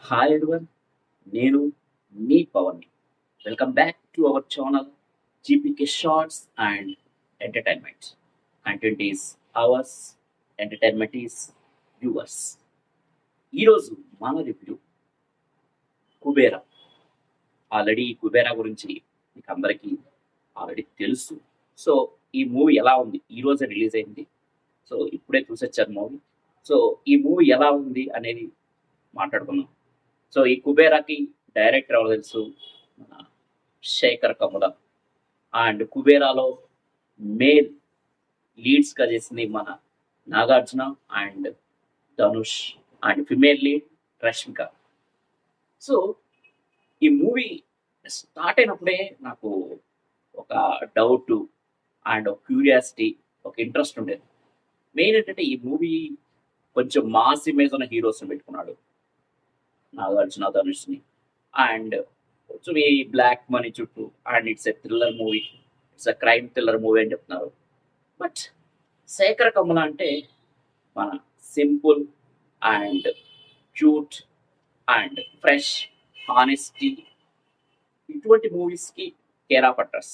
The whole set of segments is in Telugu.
హాయ్ ఎవ్రీవన్, నేను మీ పవన్ని. Welcome back to our channel GPK shorts and entertainment. Content is ours, entertainment is yours. ఈరోజు మన రివ్యూ కుబేరా. ఆల్రెడీ కుబేరా గురించి మీకు అందరికీ ఆల్రెడీ తెలుసు. సో ఈ మూవీ ఎలా ఉంది, ఈ రోజే రిలీజ్ అయింది. సో ఇప్పుడే చూసొచ్చాను మూవీ. సో ఈ మూవీ ఎలా ఉంది అనేది మాట్లాడుకుందాం. సో ఈ కుబేరాకి డైరెక్టర్ ఎవరు తెలుసు? మన శేఖర్ కముల. అండ్ కుబేరాలో మేల్ లీడ్స్గా చేసింది మన Nagarjuna and Dhanush. And female lead Rashmika. So ఈ మూవీ స్టార్ట్ అయినప్పుడే నాకు ఒక డౌట్ అండ్ ఒక క్యూరియాసిటీ, ఒక ఇంట్రెస్ట్ ఉండేది. మెయిన్ ఏంటంటే ఈ మూవీ కొంచెం మాస్ ఇమేజ్ ఉన్న హీరోస్ని పెట్టుకున్నాడు, నాగార్జున ధనుష్ని. అండ్ కొంచెం ఈ బ్లాక్ మనీ చుట్టూ, and it's a thriller movie, it's a crime thriller movie అని చెప్తున్నారు. బట్ శేఖర్ కమల అంటే మన simple and cute and fresh honesty, ఇటువంటి మూవీస్కి కేర్ ఆఫ్ అడ్రస్,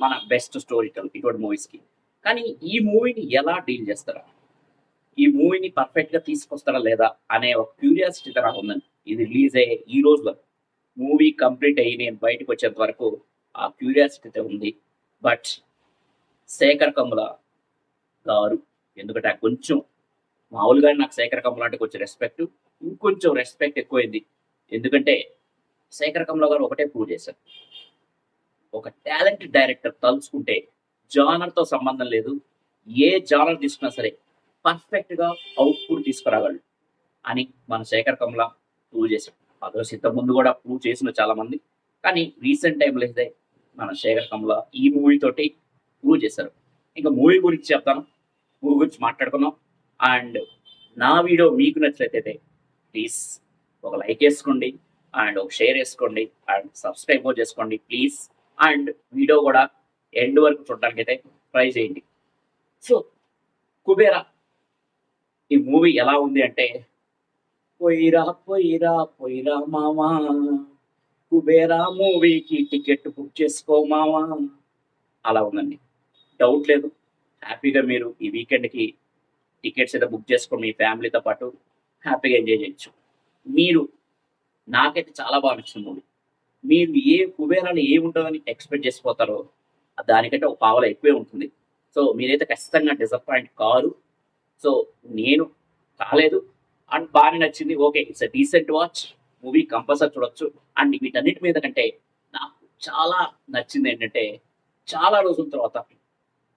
మన బెస్ట్ స్టోరీ టెల్ ఇటువంటి మూవీస్కి. కానీ ఈ మూవీని ఎలా డీల్ చేస్తారా, ఈ మూవీని పర్ఫెక్ట్గా తీసుకొస్తారా లేదా అనే ఒక క్యూరియాసిటీ నాకు ఉందండి. ఇది రిలీజ్ అయ్యే ఈ రోజులో, మూవీ కంప్లీట్ అయ్యి నేను బయటకు వచ్చేంత వరకు ఆ క్యూరియాసిటీ అయితే ఉంది. బట్ శేఖర్ కమల గారు, ఎందుకంటే కొంచెం మామూలుగా నాకు శేఖర్ కమల అంటే కొంచెం రెస్పెక్ట్, ఇంకొంచెం రెస్పెక్ట్ ఎక్కువైంది. ఎందుకంటే శేఖర్ కమల గారు ఒకటే ప్రూవ్ చేశారు, ఒక టాలెంటెడ్ డైరెక్టర్ తలుచుకుంటే జానర్తో సంబంధం లేదు, ఏ జానర్ తీసుకున్నా సరే పర్ఫెక్ట్గా అవుట్పుట్ తీసుకురాగలడు అని మన శేఖర్ కమల ప్రూవ్ చేశాడు. అదర్స్ ఇంత ముందు కూడా ప్రూవ్ చేసిన చాలా మంది, కానీ రీసెంట్ టైంలో అయితే మన శేఖర్ కమల ఈ మూవీ తోటి ప్రూవ్ చేశారు. ఇంకా మూవీ గురించి చెప్తాను, మూవీ గురించి మాట్లాడుకున్నాం. అండ్ నా వీడియో మీకు నచ్చినట్లయితే ప్లీజ్ ఒక లైక్ వేసుకోండి, అండ్ ఒక షేర్ వేసుకోండి, అండ్ సబ్స్క్రైబ్ కూడా చేసుకోండి ప్లీజ్. అండ్ వీడియో కూడా ఎండ్ వరకు చూడడానికి అయితే ట్రై చేయండి. సో కుబేరా ఈ మూవీ ఎలా ఉంది అంటే, పోయిరా పోయిరా పోయిరా మావా, కుబేరా మూవీకి టికెట్ బుక్ చేసుకో మావా, అలా ఉందండి. డౌట్ లేదు, హ్యాపీగా మీరు ఈ వీకెండ్కి టికెట్స్ అయితే బుక్ చేసుకొని మీ ఫ్యామిలీతో పాటు హ్యాపీగా ఎంజాయ్ చేయొచ్చు. మీరు, నాకైతే చాలా బాగా నచ్చిన మూవీ. మీరు ఏ కుబేరాలు ఏముంటుందని ఎక్స్పెక్ట్ చేసిపోతారో దానికంటే ఒక పావల ఎక్కువే ఉంటుంది. సో మీరైతే ఖచ్చితంగా డిసప్పాయింట్ కారు. సో నేను కాలేదు, అండ్ బాగా నచ్చింది. Okay, it's a decent watch movie, compulsory చూడొచ్చు. అండ్ వీటన్నిటి మీద కంటే నాకు చాలా నచ్చింది ఏంటంటే, చాలా రోజుల తర్వాత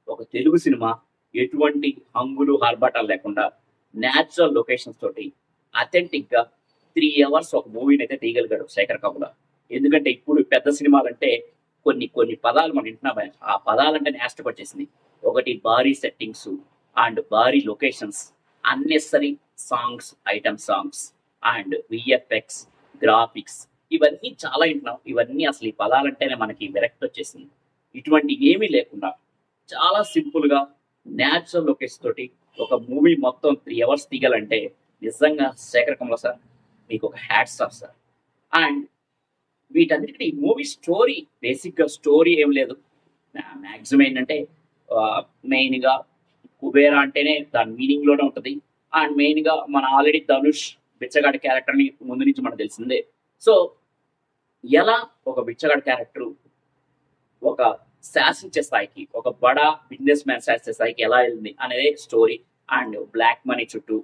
ఒక తెలుగు సినిమా ఎటువంటి హంగులు ఆర్భాటాలు లేకుండా న్యాచురల్ లొకేషన్స్ తోటి అథెంటిక్గా 3 hours ఒక మూవీని అయితే తీయగలిగాడు శేఖర్ కమల. ఎందుకంటే ఇప్పుడు పెద్ద సినిమాలంటే కొన్ని కొన్ని పదాలు మనం వింటున్నాం, ఆ పదాలంటే నేస్ట్ వచ్చేసింది. ఒకటి భారీ సెట్టింగ్స్ అండ్ భారీ locations, unnecessary songs, item songs and VFX, graphics, ఇవన్నీ చాలా వింటున్నాం. ఇవన్నీ అసలు ఈ పదాలంటేనే మనకి విరక్తి వచ్చేసింది. ఇటువంటి ఏమీ లేకుండా చాలా సింపుల్గా న్యాచురల్ లొకేషన్ తోటి ఒక మూవీ మొత్తం 3 hours తీయాలంటే నిజంగా శేఖర్ కమల సార్ మీకు ఒక హ్యాట్స్ ఆఫ్ సార్. అండ్ వీటన్నిటికీ ఈ మూవీ స్టోరీ, బేసిక్గా స్టోరీ ఏం లేదు. మ్యాక్సిమం ఏంటంటే మెయిన్గా కుబేరా అంటేనే దాని మీనింగ్లోనే ఉంటుంది. అండ్ మెయిన్గా మన ఆల్రెడీ ధనుష్ బిచ్చగాడి క్యారెక్టర్ని ముందు నుంచి మనకు తెలిసిందే. సో ఎలా ఒక బిచ్చగాడి క్యారెక్టర్ ఒక శాసించే స్థాయికి, ఒక బడా బిజినెస్ మ్యాన్ శాసించే స్థాయికి ఎలా వెళ్ళింది అనేది స్టోరీ. అండ్ బ్లాక్ మనీ చుట్టూ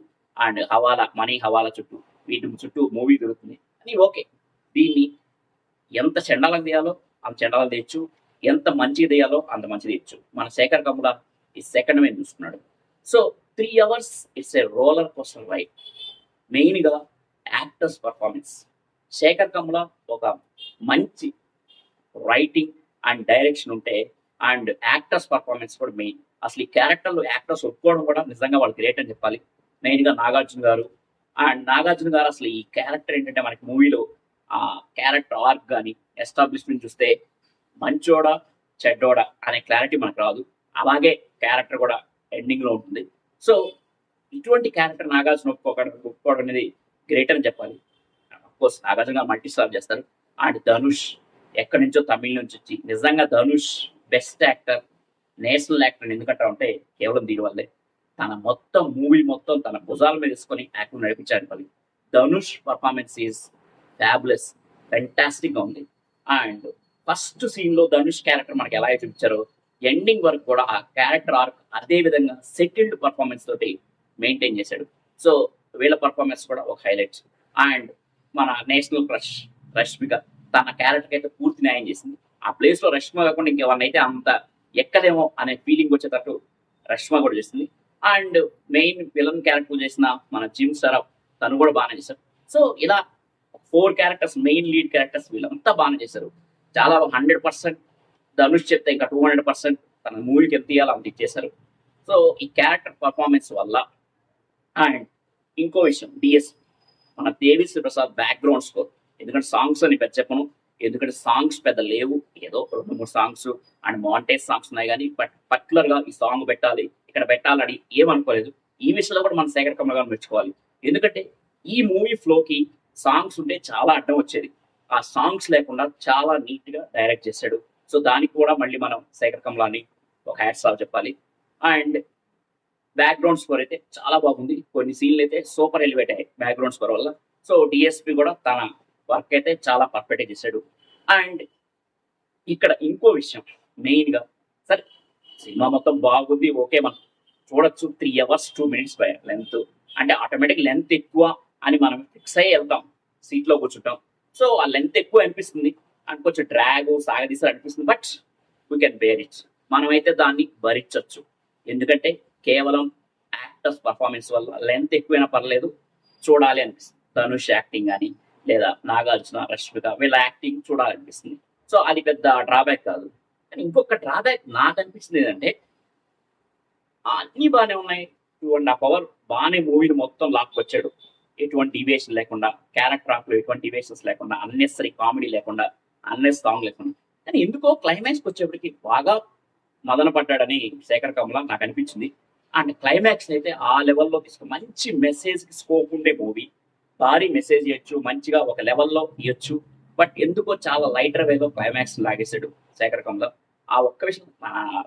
అండ్ హవాలా, మనీ హవాలా చుట్టూ, వీటి చుట్టూ మూవీ దొరుకుతుంది అని. ఓకే, దీన్ని ఎంత చండాలం తీయాలో అంత చండాలం తీయచ్చు, ఎంత మంచిగా తీయాలో అంత మంచిగా తీయచ్చు. మన శేఖర్ కమల ఈ సెకండ్ మీద చూస్తున్నాడు. So 3 hours it's a roller coaster ride. మెయిన్గా యాక్టర్స్ పర్ఫార్మెన్స్, శేఖర్ కమల ఒక మంచి రైటింగ్ అండ్ డైరెక్షన్ ఉంటే, అండ్ యాక్టర్స్ పర్ఫార్మెన్స్ కూడా మెయిన్. అసలు ఈ క్యారెక్టర్లు యాక్టర్స్ ఒప్పుకోవడం కూడా నిజంగా వాళ్ళు గ్రేట్ అని చెప్పాలి. మెయిన్గా నాగార్జున గారు. అండ్ నాగార్జున గారు అసలు ఈ క్యారెక్టర్ ఏంటంటే మనకి మూవీలో ఆ క్యారెక్టర్ ఆర్క్ కానీ ఎస్టాబ్లిష్మెంట్ చూస్తే మంచోడా చెడ్డోడా అనే క్లారిటీ మనకు రాదు. అలాగే క్యారెక్టర్ కూడా ఎండింగ్లో ఉంటుంది. సో ఇటువంటి క్యారెక్టర్ నాగార్జున ఒప్పుకోవడం అనేది గ్రేట్ అని చెప్పాలి. Course Nagarjuna garu multi star చేస్తారు. అండ్ ధనుష్ ఎక్కడి నుంచో తమిళ నుంచి వచ్చి నిజంగా Dhanush best actor, national actor ఎందుకంటా ఉంటే కేవలం దీనివల్లే. తన మొత్తం మూవీ మొత్తం తన భుజాల మీద తీసుకొని యాక్టర్ నడిపించాడు పని. Dhanush performance is fabulous, fantastic గా ఉంది. అండ్ ఫస్ట్ సీన్ లో ధనుష్ క్యారెక్టర్ మనకి ఎలా చూపించారో ఎండింగ్ వరకు కూడా ఆ క్యారెక్టర్ ఆర్క్ అదే విధంగా సెటిల్డ్ పర్ఫార్మెన్స్ తోటి మెయింటైన్ చేశాడు. సో వీళ్ళ పర్ఫార్మెన్స్ కూడా ఒక హైలైట్. అండ్ మన నేషనల్ క్రష్ రష్మిక తన క్యారెక్టర్ అయితే పూర్తి న్యాయం చేసింది. ఆ ప్లేస్ లో రష్మ కాకుండా ఇంకెవరినైతే అంత ఎక్కదేమో అనే ఫీలింగ్ వచ్చేటట్టు రష్మ కూడా చేసింది. అండ్ మెయిన్ విలన్ క్యారెక్టర్ చేసిన మన జిమ్ సరఫ్ తను కూడా బాగానే చేశారు. సో ఇలా 4 క్యారెక్టర్స్, మెయిన్ లీడ్ క్యారెక్టర్స్ వీళ్ళంతా బాగానే చేశారు. చాలా 100% ధనుష్ చెప్తే ఇంకా 200% తన మూవీకి ఎంత ఇవ్వాలో అంత ఇచ్చేశారు. సో ఈ క్యారెక్టర్ పర్ఫార్మెన్స్ వల్ల. అండ్ ఇంకో విషయం డిఎస్ మన దేవిశ్రీ ప్రసాద్ బ్యాక్గ్రౌండ్ స్కోర్. ఎందుకంటే సాంగ్స్ అని పెద్ద చెప్పను, ఎందుకంటే సాంగ్స్ పెద్ద లేవు, ఏదో 2-3 సాంగ్స్ అండ్ మాంటేజ్ సాంగ్స్ ఉన్నాయి. కానీ బట్ పర్టికులర్ గా ఈ సాంగ్ పెట్టాలి ఇక్కడ పెట్టాలని ఏమనుకోలేదు. ఈ విషయంలో కూడా మన శేఖర్ కమల గారు మెచ్చుకోవాలి. ఎందుకంటే ఈ మూవీ ఫ్లోకి సాంగ్స్ ఉంటే చాలా అడ్డం వచ్చేది. ఆ సాంగ్స్ లేకుండా చాలా నీట్ గా డైరెక్ట్ చేశాడు. సో దానికి కూడా మళ్ళీ మనం శేఖర్ కమలాని ఒక హ్యాట్స్ ఆఫ్ చెప్పాలి. అండ్ బ్యాక్గ్రౌండ్ స్కోర్ అయితే చాలా బాగుంది. కొన్ని సీన్లు అయితే సూపర్ ఎలివేట్ అయ్యాయి బ్యాక్గ్రౌండ్ స్కోర్ వల్ల. సో డిఎస్పి కూడా తన వర్క్ అయితే చాలా పర్ఫెక్ట్ చేశాడు. అండ్ ఇక్కడ ఇంకో విషయం మెయిన్ గా, సరే సినిమా మొత్తం బాగుంది, ఓకే, మనం చూడొచ్చు. 3 hours 2 minutes లెంత్ అంటే ఆటోమేటిక్ లెంత్ ఎక్కువ అని మనం ఫిక్స్ అయ్యి వెళ్తాం, సీట్ లో కూర్చుంటాం. సో ఆ లెంత్ ఎక్కువ అనిపిస్తుంది అండ్ కొంచెం డ్రాగ్ సాగదీసి అనిపిస్తుంది. But we can bear it, మనమైతే దాన్ని భరించవచ్చు. ఎందుకంటే కేవలం యాక్టర్స్ పర్ఫార్మెన్స్ వల్ల లెంత్ ఎక్కువైనా పర్లేదు, చూడాలి అనిపిస్తుంది. ధనుష్ యాక్టింగ్ కానీ లేదా నాగార్జున రష్మిక వీళ్ళ యాక్టింగ్ చూడాలనిపిస్తుంది. సో అది పెద్ద డ్రాబ్యాక్ కాదు. కానీ ఇంకొక డ్రాబ్యాక్ నాకు అనిపిస్తుంది ఏంటంటే అన్ని బాగానే ఉన్నాయి, 2.5 hours బాగానే మూవీని మొత్తం లాక్కొచ్చాడు. ఎటువంటి డివియేషన్ లేకుండా, క్యారెక్టర్ ఆఫ్ లో ఎటువంటి డివియేషన్స్ లేకుండా, అన్నెసరీ కామెడీ లేకుండా, అన్నెస్ సాంగ్ లేకుండా. కానీ ఎందుకో క్లైమాక్స్కి వచ్చేప్పటికి బాగా మదన పడ్డాడని శేఖర్ కమల నాకు అనిపించింది. అండ్ క్లైమాక్స్ అయితే ఆ లెవెల్లో తీసుకుని మంచి మెసేజ్ కి స్కోప్ ఉండే మూవీ, భారీ మెసేజ్ ఇవ్వచ్చు, మంచిగా ఒక లెవెల్లో ఇవ్వచ్చు. బట్ ఎందుకో చాలా లైటర్ వేలో క్లైమాక్స్ లాగేశాడు శేఖర్ కమల. ఆ ఒక్క విషయం,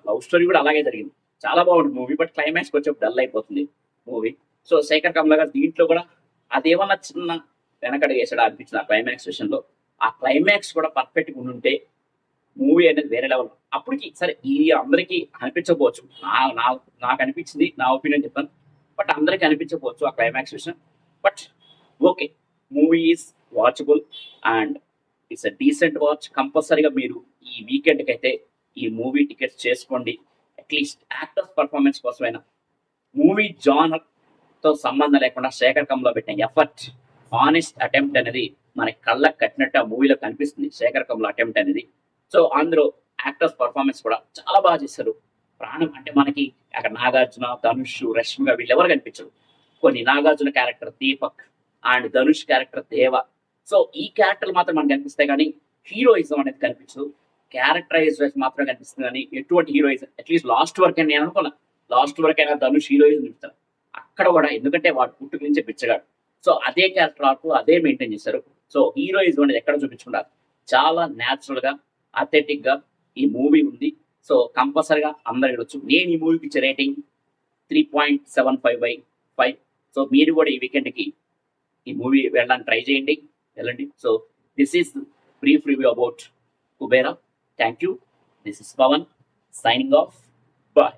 లవ్ స్టోరీ కూడా అలాగే జరిగింది, చాలా బాగుంటుంది మూవీ. బట్ క్లైమాక్స్ వచ్చేప్పుడు డల్ అయిపోతుంది మూవీ. సో శేఖర్ కమల గారు దీంట్లో కూడా అదేమన్నా చిన్న వెనకడ వేసాడు అనిపించింది ఆ క్లైమాక్స్ విషయంలో. ఆ క్లైమాక్స్ కూడా పర్ఫెక్ట్ గా ఉంటే మూవీ అనేది వేరే లెవెల్. అప్పటికి సరే ఈ అందరికీ అనిపించకపోవచ్చు, నాకు అనిపించింది, నా ఒపీనియన్ చెప్పాను. బట్ అందరికీ అనిపించకపోవచ్చు ఆ క్లైమాక్స్ విషయం. But okay, movie is watchable and it's a decent watch. కంపల్సరీగా మీరు ఈ వీకెండ్కి అయితే ఈ మూవీ టికెట్స్ చేసుకోండి. అట్లీస్ట్ యాక్టర్స్ పర్ఫార్మెన్స్ కోసమైనా. మూవీ జానర్ తో సంబంధం లేకుండా శేఖర్ కమల పెట్టిన ఎఫర్ట్, ఆనెస్ట్ అటెంప్ట్ అనేది మన కళ్ళకు కట్టినట్టు ఆ మూవీలో కనిపిస్తుంది శేఖర్ కమల అటెంప్ట్ అనేది. సో అందులో యాక్టర్స్ పర్ఫార్మెన్స్ కూడా చాలా బాగా చేశారు. ప్రాణం అంటే మనకి అక్కడ నాగార్జున, ధనుష్, రష్మిక వీళ్ళెవరు కనిపించరు. కొన్ని Nagarjuna character Deepak and Dhanush character దేవ. సో ఈ క్యారెక్టర్లు మాత్రం మనకు కనిపిస్తాయి కానీ హీరోయిజం అనేది కనిపించదు. క్యారెక్టరైజ్ మాత్రం కనిపిస్తుంది కానీ ఎటువంటి హీరోయిజం అట్లీస్ట్ లాస్ట్ వరకు నేను అనుకున్నా, లాస్ట్ వరకు అయినా ధనుష్ హీరోయిజం చూపిస్తాను అక్కడ కూడా. ఎందుకంటే వాడు పుట్టుక నుంచి పిచ్చగాడు. సో అదే క్యారెక్టర్ ఆర్క్ అదే మెయింటైన్ చేశారు. సో హీరోయిజం అనేది ఎక్కడ చూపించుకుంటారు, చాలా న్యాచురల్ గా అథెంటిక్ గా ఈ మూవీ ఉంది. సో కంపల్సరిగా అందరు వెళ్ళొచ్చు. నేను ఈ మూవీకి ఇచ్చే రేటింగ్ 3.75/5. సో మీరు కూడా ఈ వీకెండ్కి ఈ మూవీ వెళ్ళడానికి ట్రై చేయండి, వెళ్ళండి. So this is brief review about Kuberaa. Thank you. This is Pawan signing off. Bye.